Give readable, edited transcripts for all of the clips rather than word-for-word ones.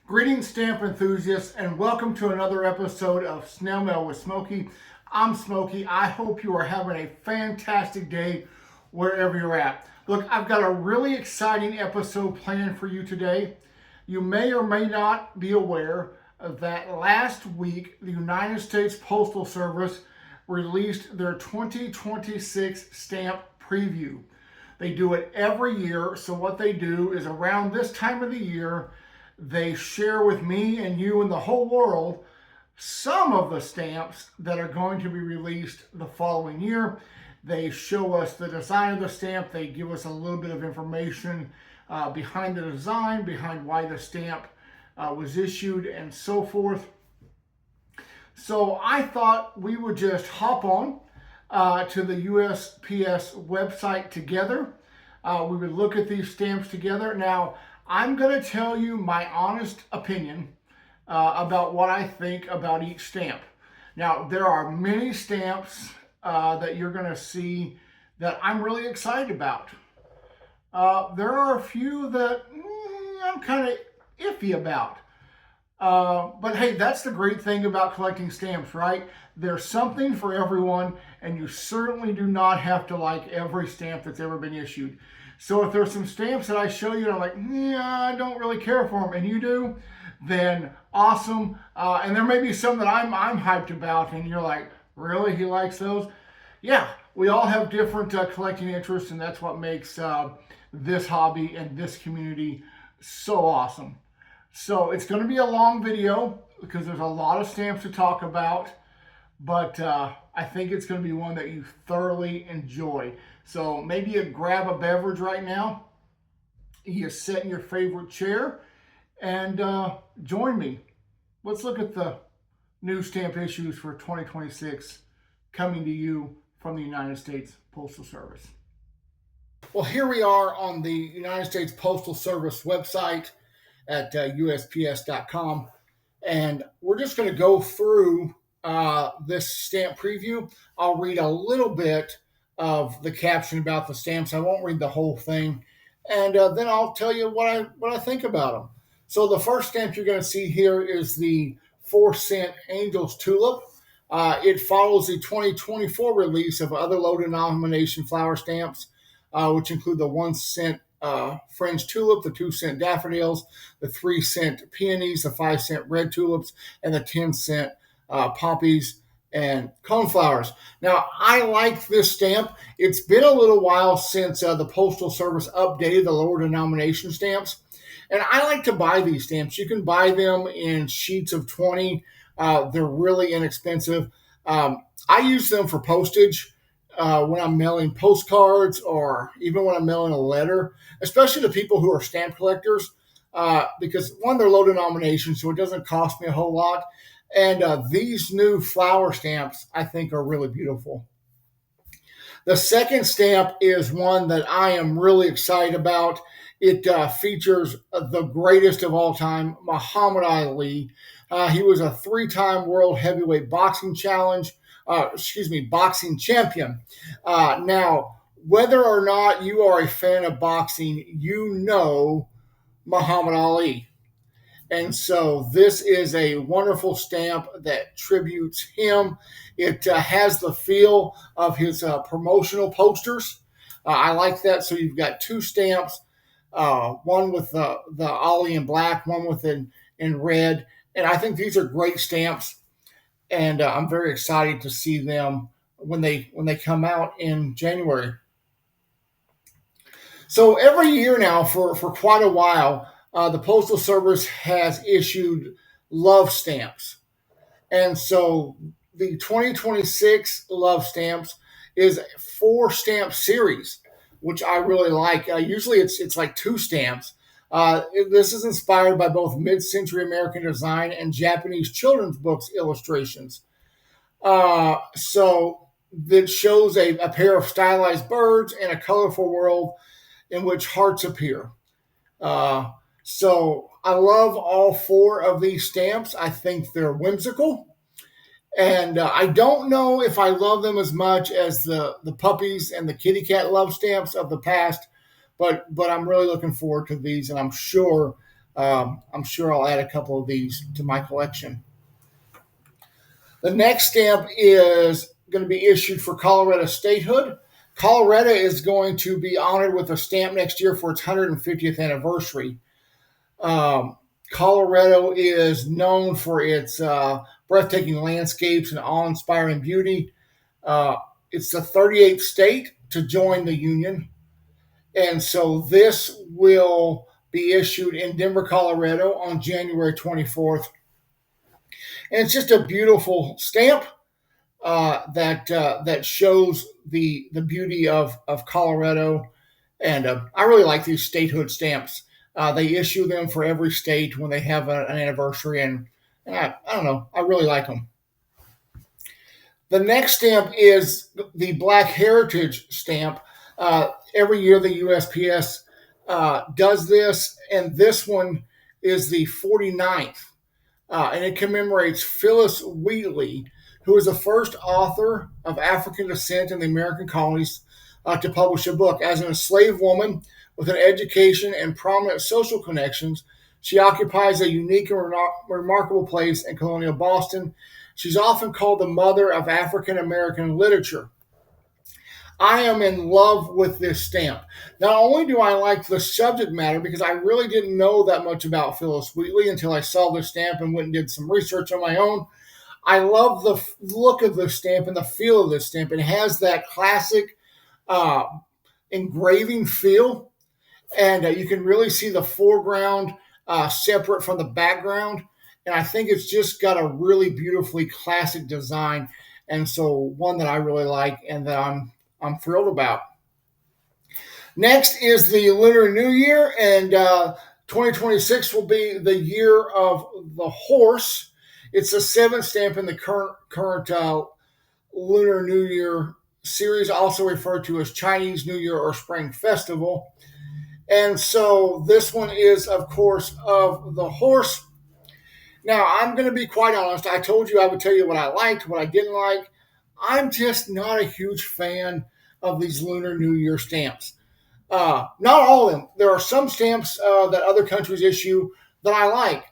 Greetings, stamp enthusiasts, and welcome to another episode of Snail Mail with Smokey. I'm Smokey. I hope you are having a fantastic day wherever you're at. Look, I've got a really exciting episode planned for you today. You may or may not be aware that last week the United States Postal Service released their 2026 stamp preview. They do it every year, so what they do is around this time of the year, they share with me and you and the whole world some of the stamps that are going to be released the following year. They show us the design of the stamp. They give us a little bit of information behind the design, behind why the stamp was issued, and so forth. So I thought we would just hop on to the USPS website together. We would look at these stamps together. Now, I'm going to tell you my honest opinion about what I think about each stamp. Now, there are many stamps that you're going to see that I'm really excited about. There are a few that I'm kind of iffy about. But hey, that's the great thing about collecting stamps, right? There's something for everyone, and you certainly do not have to like every stamp that's ever been issued. So if there's some stamps that I show you and I'm like, I don't really care for them, and you do, then awesome. And there may be some that I'm hyped about, and you're like, really, he likes those? Yeah, we all have different collecting interests, and that's what makes this hobby and this community so awesome. So it's going to be a long video because there's a lot of stamps to talk about, but I think it's going to be one that you thoroughly enjoy. So maybe you grab a beverage right now, you sit in your favorite chair, and join me. Let's look at the new stamp issues for 2026 coming to you from the United States Postal Service. Well, here we are on the United States Postal Service website at USPS.com, and we're just going to go through this stamp preview. I'll read a little bit of the caption about the stamps. I won't read the whole thing, and then I'll tell you what I think about them. So the first stamp you're going to see here is the 4-cent Angel's Tulip. It follows the 2024 release of other low denomination flower stamps, which include the 1-cent Fringe Tulip, the 2-cent Daffodils, the 3-cent Peonies, the 5-cent Red Tulips, and the 10-cent Poppies and Coneflowers. Now, I like this stamp. It's been a little while since the Postal Service updated the lower denomination stamps, and I like to buy these stamps. You can buy them in sheets of 20. They're really inexpensive. I use them for postage when I'm mailing postcards or even when I'm mailing a letter, especially to people who are stamp collectors, because one, they're low denomination, so it doesn't cost me a whole lot. And these new flower stamps, I think, are really beautiful. The second stamp is one that I am really excited about. It features the greatest of all time, Muhammad Ali. He was a 3-time world heavyweight boxing boxing champion. Now, whether or not you are a fan of boxing, you know Muhammad Ali. And so this is a wonderful stamp that tributes him. It has the feel of his promotional posters. I like that. So you've got 2 stamps, one with the Ali in black, one with in red. And I think these are great stamps. And I'm very excited to see them when they come out in January. So every year now, for quite a while, the Postal Service has issued love stamps. And so the 2026 love stamps is a 4-stamp series, which I really like. Usually it's like 2 stamps. This is inspired by both mid-century American design and Japanese children's books illustrations. So that shows a pair of stylized birds and a colorful world in which hearts appear. So I love all 4 of these stamps. I think they're whimsical. And I don't know if I love them as much as the puppies and the kitty cat love stamps of the past, but I'm really looking forward to these, and I'm sure I'm sure I'll add a couple of these to my collection. The next stamp is going to be issued for Colorado statehood. Colorado is going to be honored with a stamp next year for its 150th anniversary. Colorado is known for its breathtaking landscapes and awe-inspiring beauty. It's the 38th state to join the Union. And so this will be issued in Denver, Colorado on January 24th. And it's just a beautiful stamp that shows the beauty of Colorado. And I really like these statehood stamps. They issue them for every state when they have an anniversary. And I don't know, I really like them. The next stamp is the Black Heritage stamp. Every year the USPS does this, and this one is the 49th, and it commemorates Phyllis Wheatley, who was the first author of African descent in the American colonies to publish a book. As an enslaved woman with an education and prominent social connections, she occupies a unique and remarkable place in colonial Boston. She's often called the mother of African American literature. I am in love with this stamp. Not only do I like the subject matter, because I really didn't know that much about Phyllis Wheatley until I saw this stamp and went and did some research on my own. I love the look of this stamp and the feel of this stamp. It has that classic engraving feel, and you can really see the foreground separate from the background. And I think it's just got a really beautifully classic design, and so one that I really like and that I'm thrilled about. Next is the Lunar New Year, and 2026 will be the year of the horse. It's the seventh stamp in the current Lunar New Year series, also referred to as Chinese New Year or Spring Festival. And so this one is, of course, of the horse. Now, I'm going to be quite honest. I told you I would tell you what I liked, what I didn't like. I'm just not a huge fan of these Lunar New Year stamps. Not all of them. There are some stamps that other countries issue that I like.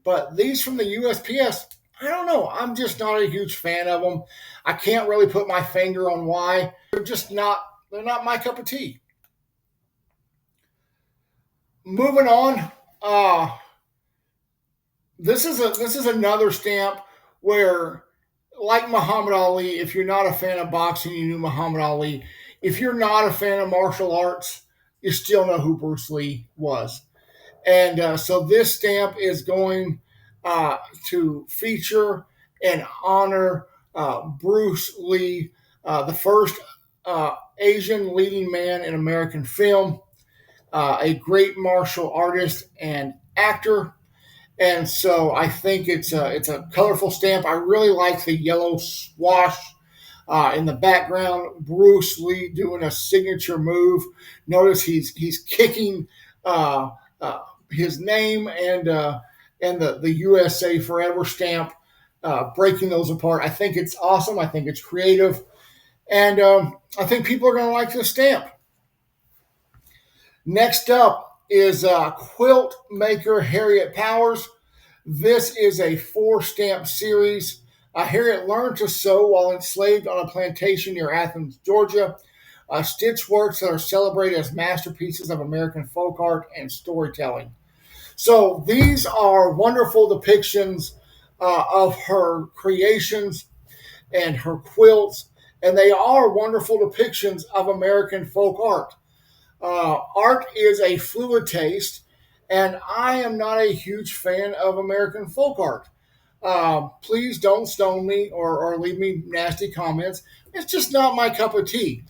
But these from the USPS, I don't know. I'm just not a huge fan of them. I can't really put my finger on why. They're not my cup of tea. Moving on, this is another stamp where, like Muhammad Ali, if you're not a fan of boxing, you knew Muhammad Ali. If you're not a fan of martial arts, you still know who Bruce Lee was. And so this stamp is going to feature and honor Bruce Lee, the first Asian leading man in American film, a great martial artist and actor. And so I think it's a colorful stamp. I really like the yellow swash in the background. Bruce Lee doing a signature move. Notice he's kicking his name and the USA Forever stamp, breaking those apart. I think it's awesome. I think it's creative, and I think people are going to like this stamp. Next up is quilt maker Harriet Powers. This is a 4-stamp series. Harriet learned to sew while enslaved on a plantation near Athens, Georgia. Stitch works that are celebrated as masterpieces of American folk art and storytelling. So these are wonderful depictions of her creations and her quilts, and they are wonderful depictions of American folk art. Art is a fluid taste, and I am not a huge fan of American folk art. Please don't stone me or leave me nasty comments. It's just not my cup of tea.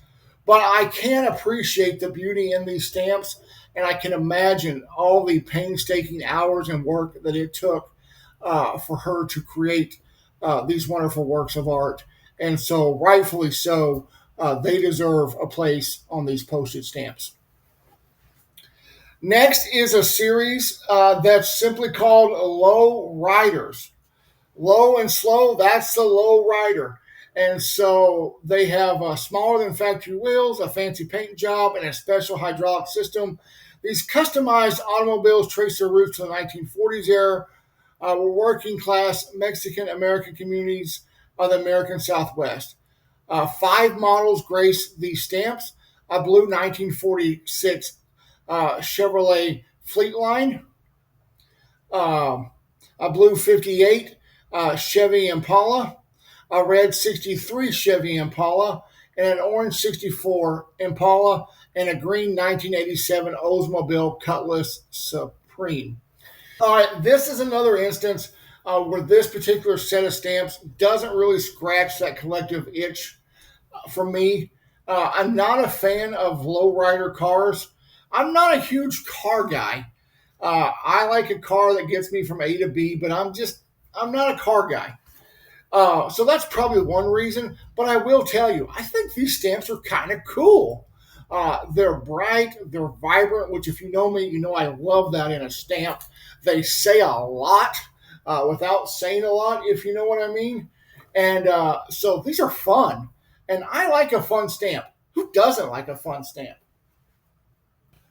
But I can appreciate the beauty in these stamps, and I can imagine all the painstaking hours and work that it took for her to create these wonderful works of art. And so, rightfully so, they deserve a place on these postage stamps. Next is a series that's simply called Low Riders. Low and slow, that's the low rider. And so they have smaller than factory wheels, a fancy paint job, and a special hydraulic system These customized automobiles trace their roots to the 1940s era, were working class Mexican American communities of the American Southwest. 5 models grace these stamps: a blue 1946 Chevrolet Fleetline, um, a blue 58 Chevy Impala, a red 63 Chevy Impala, and an orange 64 Impala, and a green 1987 Oldsmobile Cutlass Supreme. All right, this is another instance where this particular set of stamps doesn't really scratch that collective itch for me. I'm not a fan of lowrider cars. I'm not a huge car guy. I like a car that gets me from A to B, but I'm not a car guy. So that's probably one reason. But I will tell you, I think these stamps are kind of cool. They're bright, they're vibrant, which if you know me, you know I love that in a stamp. They say a lot without saying a lot, if you know what I mean. And so these are fun. And I like a fun stamp. Who doesn't like a fun stamp?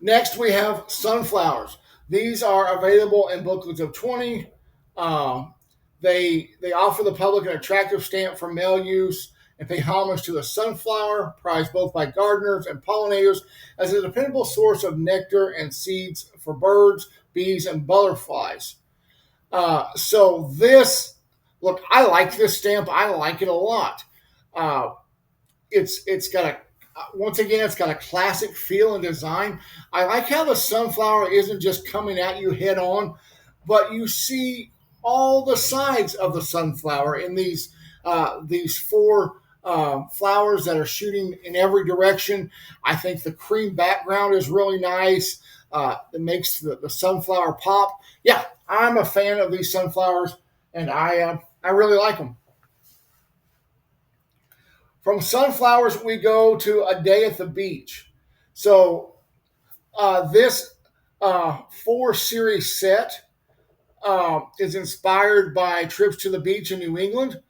Next, we have sunflowers. These are available in booklets of 20. Um, they offer the public an attractive stamp for mail use and pay homage to the sunflower, prized both by gardeners and pollinators as a dependable source of nectar and seeds for birds, bees, and butterflies. So this, look, I like this stamp. I like it a lot. Uh, it's got a once again, it's got a classic feel and design. I like how the sunflower isn't just coming at you head on, but you see all the sides of the sunflower in these 4 flowers that are shooting in every direction. I think the cream background is really nice. It makes the sunflower pop. Yeah, I'm a fan of these sunflowers, and I really like them. From sunflowers, we go to a day at the beach. So this 4 series set is inspired by trips to the beach in New England.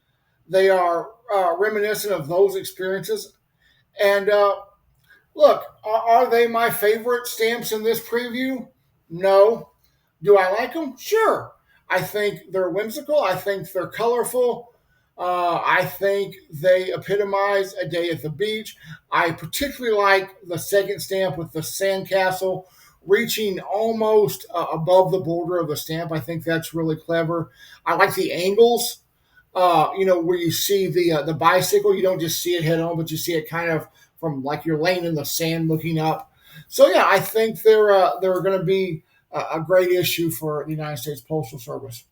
They are reminiscent of those experiences. And look, are they my favorite stamps in this preview? No. Do I like them? Sure. I think they're whimsical. I think they're colorful. I think they epitomize a day at the beach. I particularly like the second stamp with the sandcastle reaching almost above the border of the stamp. I think that's really clever. I like the angles. Where you see the bicycle, you don't just see it head on, but you see it kind of from like you're laying in the sand looking up. So yeah, I think they're going to be a great issue for the United States Postal Service.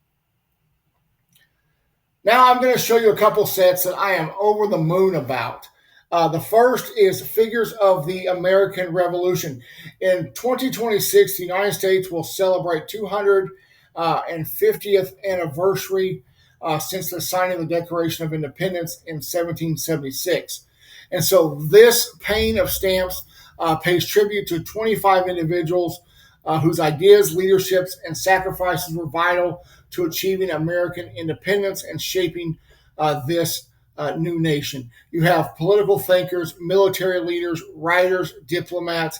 Now I'm going to show you a couple sets that I am over the moon about. The first is Figures of the American Revolution. In 2026, the United States will celebrate 250th anniversary since the signing of the Declaration of Independence in 1776. And so this pane of stamps pays tribute to 25 individuals whose ideas, leaderships, and sacrifices were vital to achieving American independence and shaping this new nation. You have political thinkers, military leaders, writers, diplomats,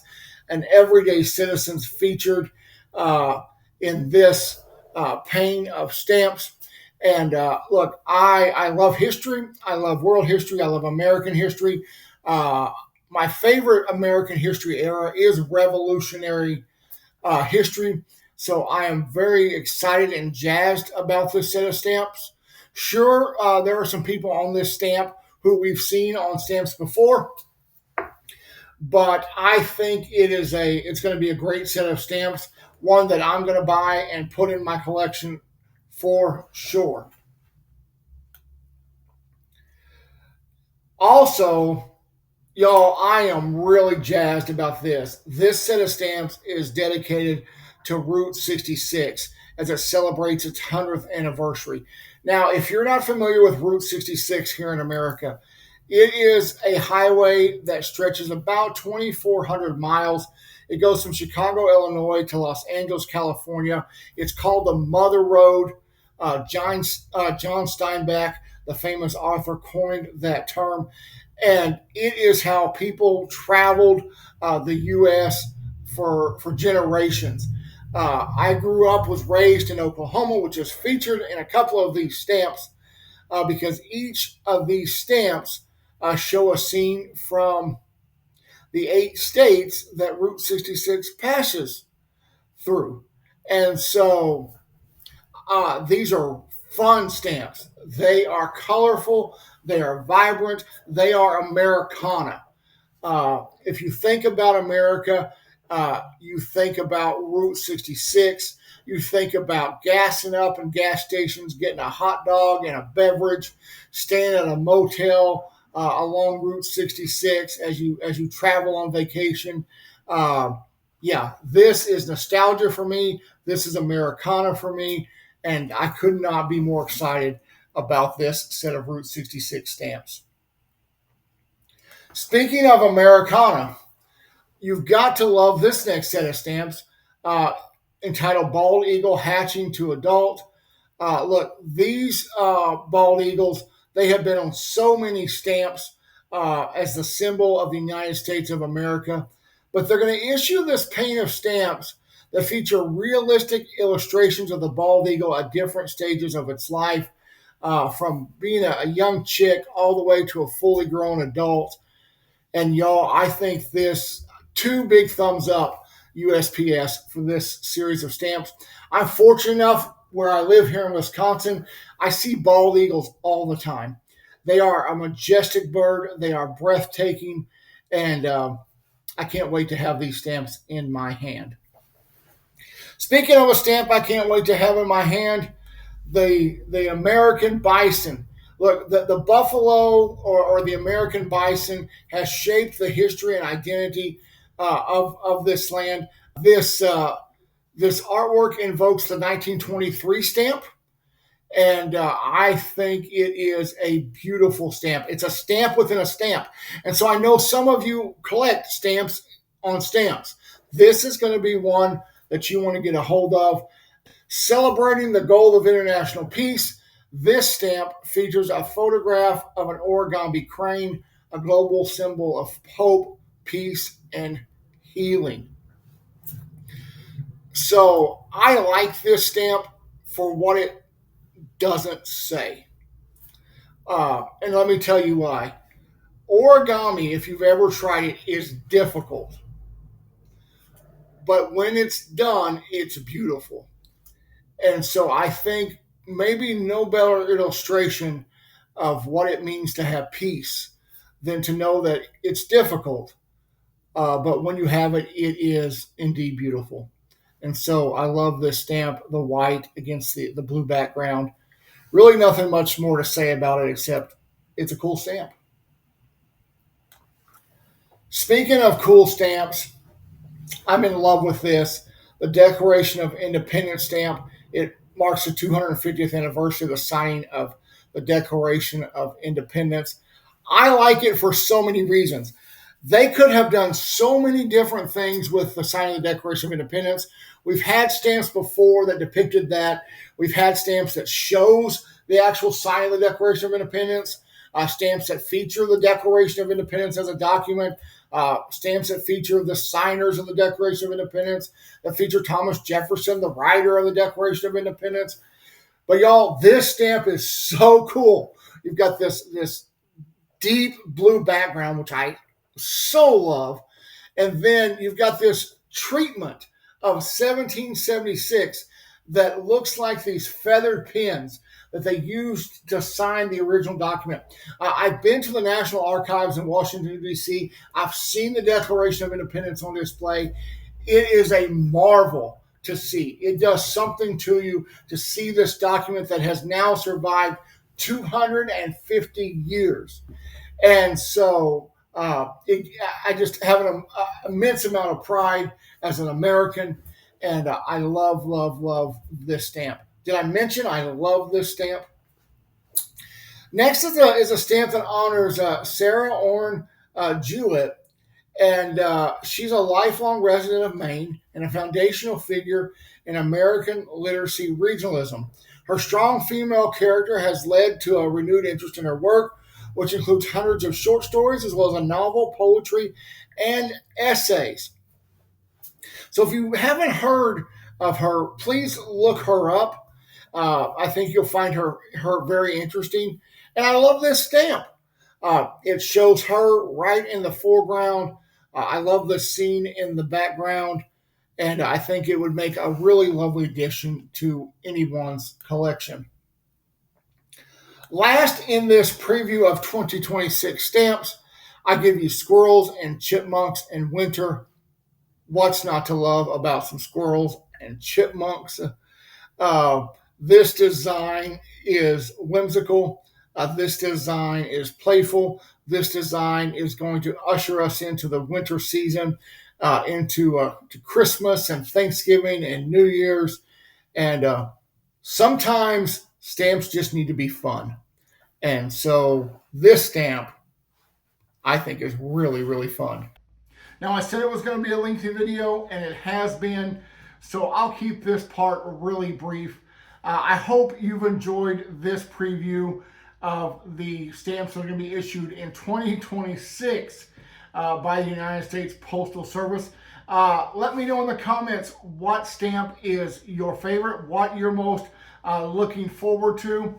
and everyday citizens featured in this pane of stamps. And look, I love history. I love world history. I love American history. My favorite American history era is Revolutionary history. So I am very excited and jazzed about this set of stamps. Sure, there are some people on this stamp who we've seen on stamps before, but I think it's going to be a great set of stamps, one that I'm going to buy and put in my collection for sure. Also, y'all, I am really jazzed about this. This set of stamps is dedicated to Route 66 as it celebrates its 100th anniversary. Now, if you're not familiar with Route 66 here in America, it is a highway that stretches about 2,400 miles. It goes from Chicago, Illinois to Los Angeles, California. It's called the Mother Road. John Steinbeck, the famous author, coined that term. And it is how people traveled the U.S. for generations. I was raised in Oklahoma, which is featured in a couple of these stamps because each of these stamps show a scene from the 8 states that Route 66 passes through. And so these are fun stamps. They are colorful, they are vibrant, they are Americana. If you think about America, you think about Route 66, you think about gassing up in gas stations, getting a hot dog and a beverage, staying at a motel along Route 66 as you travel on vacation. Yeah, this is nostalgia for me. This is Americana for me, and I could not be more excited about this set of Route 66 stamps. Speaking of Americana, you've got to love this next set of stamps uh, entitled Bald Eagle Hatching to Adult. Look, these bald eagles, they have been on so many stamps as the symbol of the United States of America, but they're going to issue this paint of stamps that feature realistic illustrations of the bald eagle at different stages of its life, from being a young chick all the way to a fully grown adult. And y'all, I think this 2 big thumbs up USPS for this series of stamps. I'm fortunate enough where I live here in Wisconsin, I see bald eagles all the time. They are a majestic bird. They are breathtaking. And I can't wait to have these stamps in my hand. Speaking of a stamp I can't wait to have in my hand, the American bison. Look, the buffalo or the American bison has shaped the history and identity of this land. This artwork invokes the 1923 stamp, and I think it is a beautiful stamp. It's a stamp within a stamp. And so I know some of you collect stamps on stamps. This is going to be one that you want to get a hold of. Celebrating the goal of international peace, this stamp features a photograph of an origami crane, a global symbol of hope, peace, and healing. So I like this stamp for what it doesn't say. And let me tell you why. Origami, if you've ever tried it, is difficult. But when it's done, it's beautiful. And so I think maybe no better illustration of what it means to have peace than to know that it's difficult. But when you have it, it is indeed beautiful. And so I love this stamp, the white against the blue background. Really nothing much more to say about it except it's a cool stamp. Speaking of cool stamps, I'm in love with this. The Declaration of Independence stamp. It marks the 250th anniversary of the signing of the Declaration of Independence. I like it for so many reasons. They could have done so many different things with the signing of the Declaration of Independence. We've had stamps before that depicted that. We've had stamps that shows the actual signing of the Declaration of Independence, stamps that feature the Declaration of Independence as a document, stamps that feature the signers of the Declaration of Independence, that feature Thomas Jefferson, the writer of the Declaration of Independence. But y'all, this stamp is so cool. You've got this deep blue background, which I so love. And then you've got this treatment of 1776 that looks like these feathered pens that they used to sign the original document. I've been to the National Archives in Washington, D.C. I've seen the Declaration of Independence on display. It is a marvel to see. It does something to you to see this document that has now survived 250 years. And so I just have an immense amount of pride as an American, and I love, love, love this stamp. Did I mention I love this stamp? Next is a stamp that honors Sarah Orne Jewett, and she's a lifelong resident of Maine and a foundational figure in American literacy regionalism. Her strong female character has led to a renewed interest in her work, which includes hundreds of short stories as well as a novel, poetry, and essays. So if you haven't heard of her, please look her up. I think you'll find her very interesting. And I love this stamp. It shows her right in the foreground. I love the scene in the background, and I think it would make a really lovely addition to anyone's collection. Last in this preview of 2026 stamps, I give you squirrels and chipmunks in winter. What's not to love about some squirrels and chipmunks? Uh, this design is whimsical. This design is playful. This design is going to usher us into the winter season, into to Christmas and Thanksgiving and New Year's. And sometimes stamps just need to be fun. And so this stamp, I think, is really, really fun. Now, I said it was going to be a lengthy video, and it has been, so I'll keep this part really brief. I hope you've enjoyed this preview of the stamps that are going to be issued in 2026 by the United States Postal Service. Let me know in the comments what stamp is your favorite, what you're most looking forward to.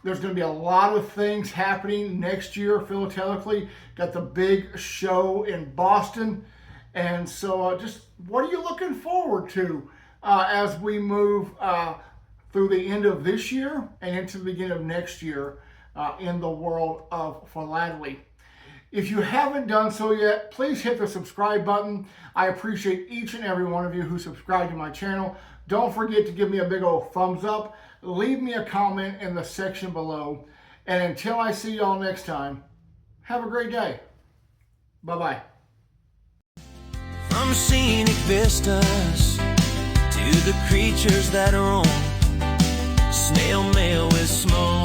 There's going to be a lot of things happening next year philatelically. Got the big show in Boston. And so just what are you looking forward to as we move through the end of this year and into the beginning of next year in the world of philately? If you haven't done so yet, please hit the subscribe button. I appreciate each and every one of you who subscribe to my channel. Don't forget to give me a big old thumbs up. Leave me a comment in the section below. And until I see y'all next time, have a great day. Bye-bye. From scenic vistas to the creatures that roam, snail mail with Smokey.